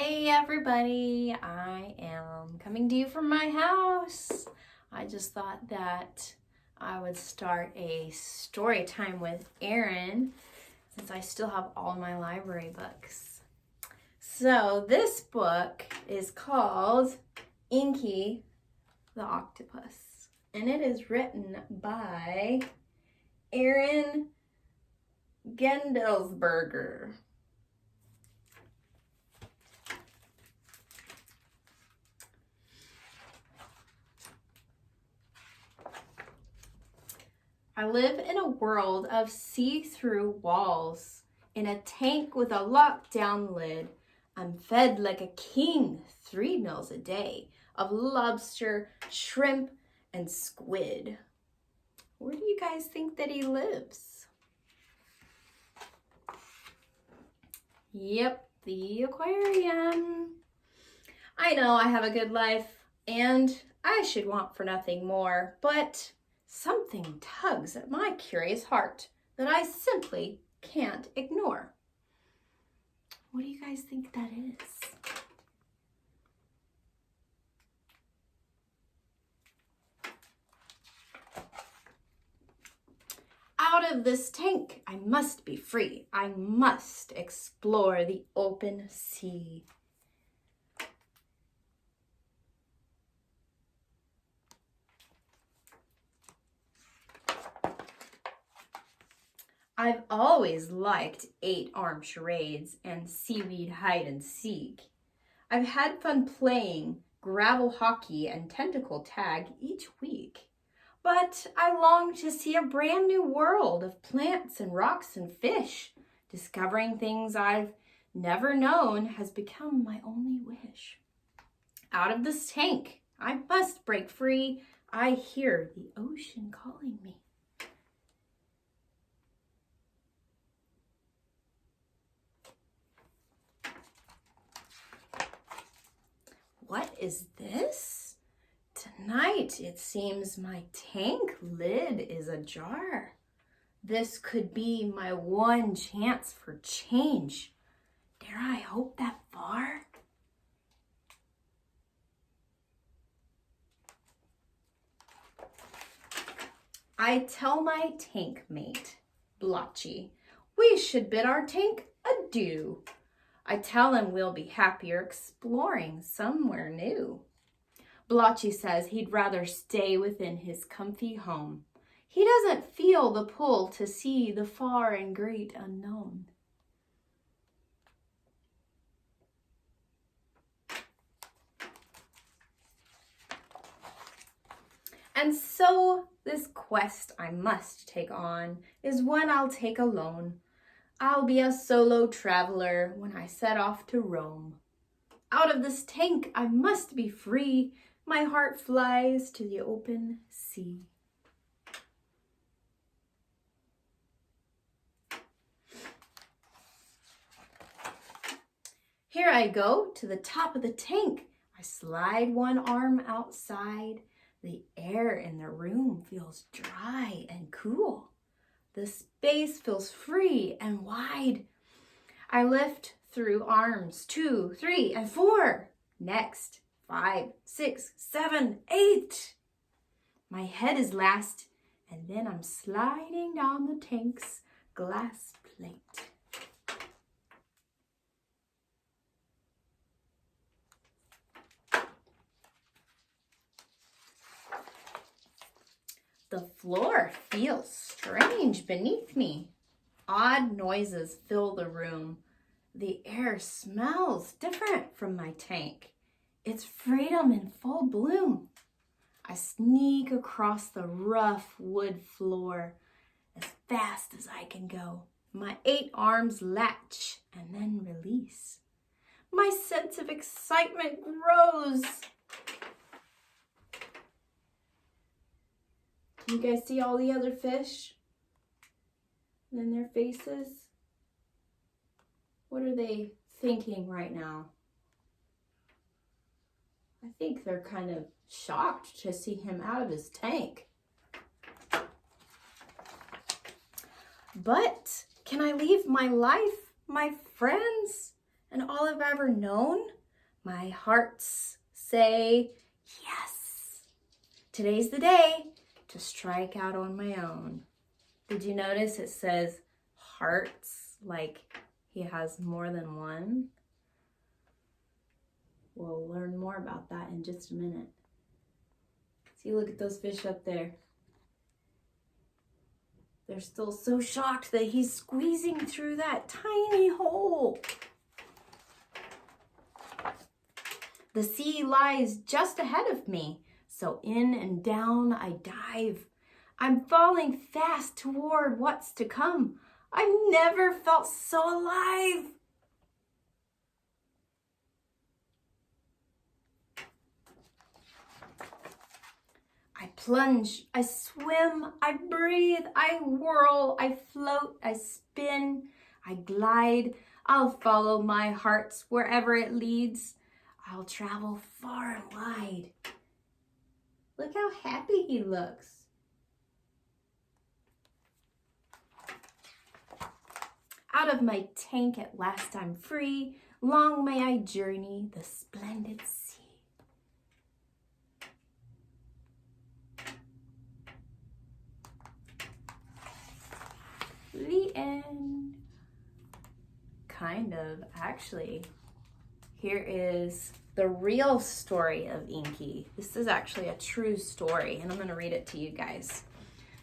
Hey everybody, I am coming to you from my house. I just thought that I would start a story time with Erin since I still have all my library books. So this book is called Inky the Octopus, and it is written by Erin Gendelsberger. I live in a world of see-through walls. In a tank with a lockdown lid, I'm fed like a king 3 meals a day of lobster, shrimp, and squid. Where do you guys think that he lives? Yep, the aquarium. I know I have a good life and I should want for nothing more, but something tugs at my curious heart that I simply can't ignore. What do you guys think that is? Out of this tank, I must be free. I must explore the open sea. I've always liked 8-arm charades and seaweed hide and seek. I've had fun playing gravel hockey and tentacle tag each week. But I long to see a brand new world of plants and rocks and fish. Discovering things I've never known has become my only wish. Out of this tank, I must break free. I hear the ocean calling me. What is this? Tonight, it seems my tank lid is ajar. This could be my one chance for change. Dare I hope that far? I tell my tank mate, Blotchy, we should bid our tank adieu. I tell him we'll be happier exploring somewhere new. Blotchy says he'd rather stay within his comfy home. He doesn't feel the pull to see the far and great unknown. And so this quest I must take on is one I'll take alone. I'll be a solo traveler when I set off to roam. Out of this tank I must be free. My heart flies to the open sea. Here I go to the top of the tank. I slide one arm outside. The air in the room feels dry and cool. The space feels free and wide. I lift through arms 2, 3, and 4. Next, 5, 6, 7, 8. My head is last, and then I'm sliding down the tank's glass plate. The floor feels strange beneath me. Odd noises fill the room. The air smells different from my tank. It's freedom in full bloom. I sneak across the rough wood floor as fast as I can go. My 8 arms latch and then release. My sense of excitement grows. Can you guys see all the other fish and their faces? What are they thinking right now? I think they're kind of shocked to see him out of his tank. But can I leave my life, my friends, and all I've ever known My hearts say yes. Today's the day to strike out on my own. Did you notice it says hearts, like he has more than one? We'll learn more about that in just a minute. See, look at those fish up there. They're still so shocked that he's squeezing through that tiny hole. The sea lies just ahead of me, so in and down I dive. I'm falling fast toward what's to come. I've never felt so alive. I plunge, I swim, I breathe, I whirl, I float, I spin, I glide. I'll follow my heart's wherever it leads. I'll travel far and wide. Look how happy he looks. Out of my tank at last I'm free. Long may I journey the splendid sea. The end. Kind of, actually. Here is the real story of Inky. This is actually a true story, and I'm going to read it to you guys.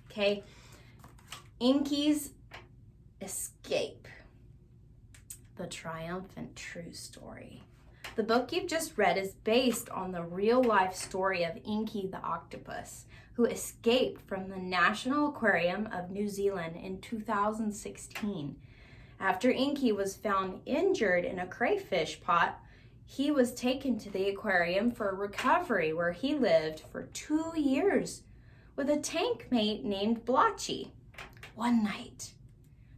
Okay. Inky's Escape. The triumphant true story. The book you've just read is based on the real-life story of Inky the Octopus, who escaped from the National Aquarium of New Zealand in 2016. After Inky was found injured in a crayfish pot, he was taken to the aquarium for recovery, where he lived for 2 years with a tank mate named Blotchy. One night,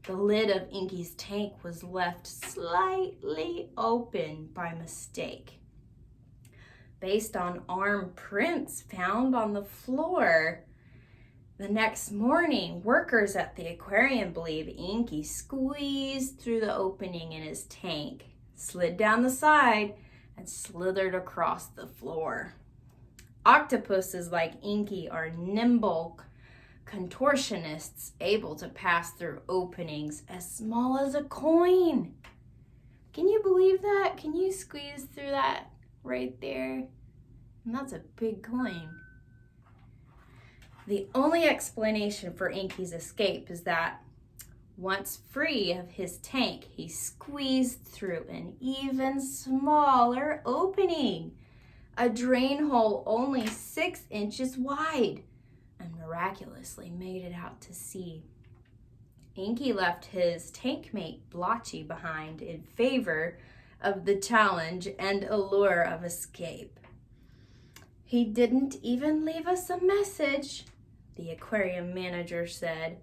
the lid of Inky's tank was left slightly open by mistake. Based on arm prints found on the floor, the next morning, workers at the aquarium believe Inky squeezed through the opening in his tank, slid down the side, and slithered across the floor. Octopuses like Inky are nimble contortionists, able to pass through openings as small as a coin. Can you believe that? Can you squeeze through that right there? And that's a big coin. The only explanation for Inky's escape is that once free of his tank, he squeezed through an even smaller opening, a drain hole only 6 inches wide, and miraculously made it out to sea. Inky left his tank mate Blotchy behind in favor of the challenge and allure of escape. He didn't even leave us a message, the aquarium manager said.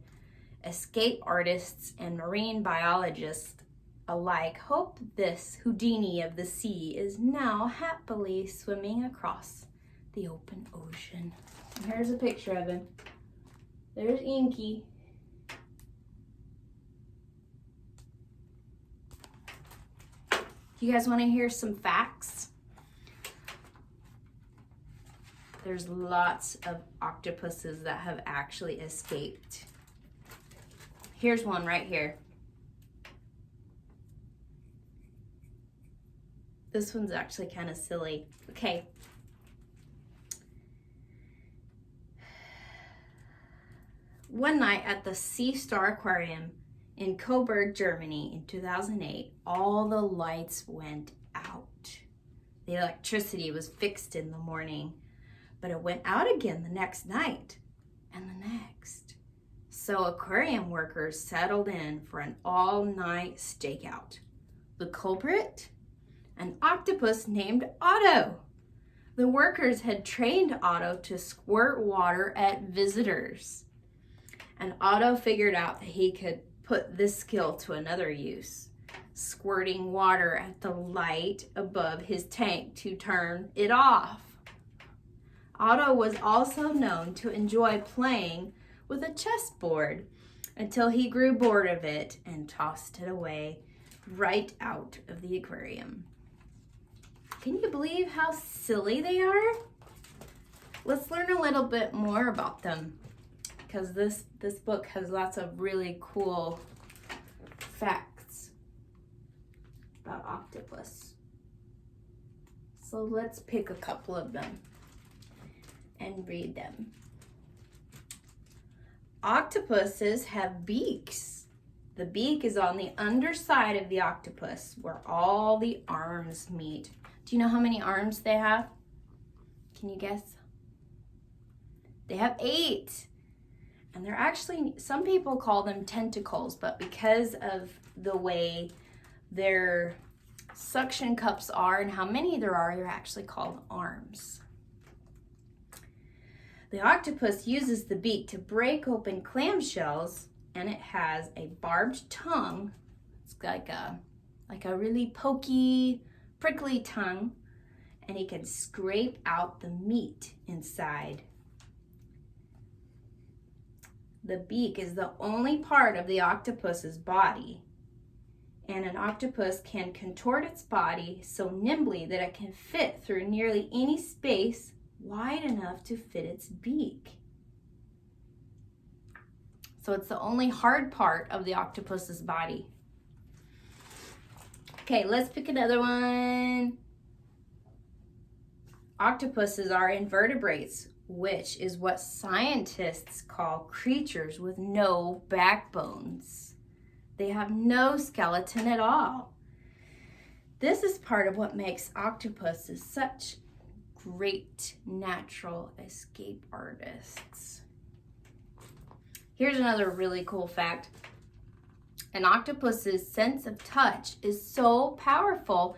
Escape artists and marine biologists alike hope this Houdini of the sea is now happily swimming across the open ocean. And here's a picture of him. There's Inky. You guys want to hear some facts? There's lots of octopuses that have actually escaped. Here's one right here. This one's actually kind of silly. Okay. One night at the Sea Star Aquarium in Coburg, Germany in 2008, all the lights went out. The electricity was fixed in the morning, but it went out again the next night and the next. So aquarium workers settled in for an all-night stakeout. The culprit? An octopus named Otto. The workers had trained Otto to squirt water at visitors. And Otto figured out that he could put this skill to another use, squirting water at the light above his tank to turn it off. Otto was also known to enjoy playing with a chessboard until he grew bored of it and tossed it away right out of the aquarium. Can you believe how silly they are? Let's learn a little bit more about them, because this book has lots of really cool facts about octopus. So let's pick a couple of them and read them. Octopuses have beaks. The beak is on the underside of the octopus where all the arms meet. Do you know how many arms they have? Can you guess? They have 8. And they're actually, some people call them tentacles, but because of the way their suction cups are and how many there are, they're actually called arms. The octopus uses the beak to break open clamshells, and it has a barbed tongue. It's like a really pokey, prickly tongue, and he can scrape out the meat inside. The beak is the only part of the octopus's body, and an octopus can contort its body so nimbly that it can fit through nearly any space wide enough to fit its beak. So it's the only hard part of the octopus's body. Okay, let's pick another one. Octopuses are invertebrates, which is what scientists call creatures with no backbones. They have no skeleton at all. This is part of what makes octopuses such great natural escape artists. Here's another really cool fact. An octopus's sense of touch is so powerful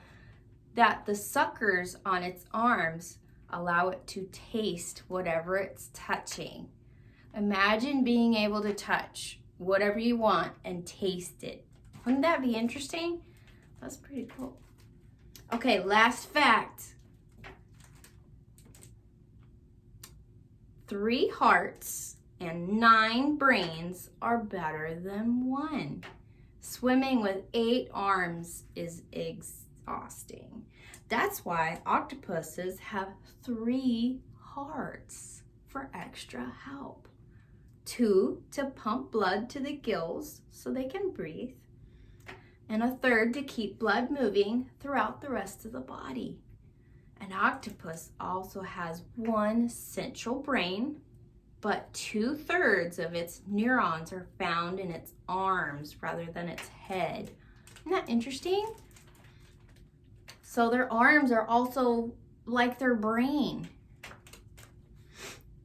that the suckers on its arms allow it to taste whatever it's touching. Imagine being able to touch whatever you want and taste it. Wouldn't that be interesting? That's pretty cool. Okay, last fact. 3 hearts and 9 brains are better than 1. Swimming with 8 arms is exhausting. That's why octopuses have 3 hearts for extra help. 2 to pump blood to the gills so they can breathe, and a 3rd to keep blood moving throughout the rest of the body. An octopus also has 1 central brain, but 2/3 of its neurons are found in its arms rather than its head. Isn't that interesting? So their arms are also like their brain.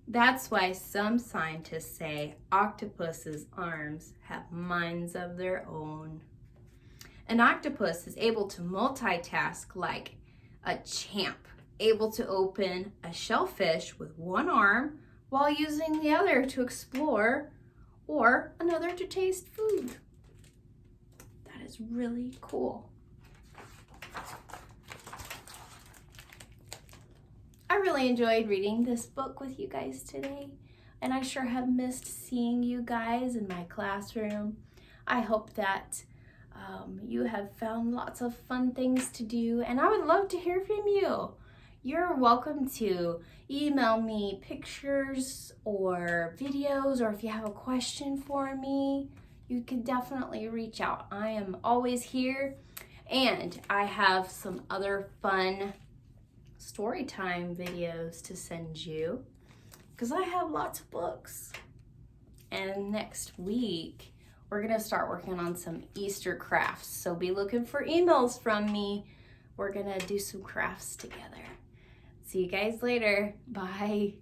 That's why some scientists say octopus's arms have minds of their own. An octopus is able to multitask like a champ, able to open a shellfish with 1 arm while using the other to explore or another to taste food. That is really cool. I really enjoyed reading this book with you guys today, and I sure have missed seeing you guys in my classroom. I hope that you have found lots of fun things to do, and I would love to hear from you. You're welcome to email me pictures or videos, or if you have a question for me, you can definitely reach out. I am always here, and I have some other fun story time videos to send you because I have lots of books. And next week, we're gonna start working on some Easter crafts. So be looking for emails from me. We're gonna do some crafts together. See you guys later. Bye.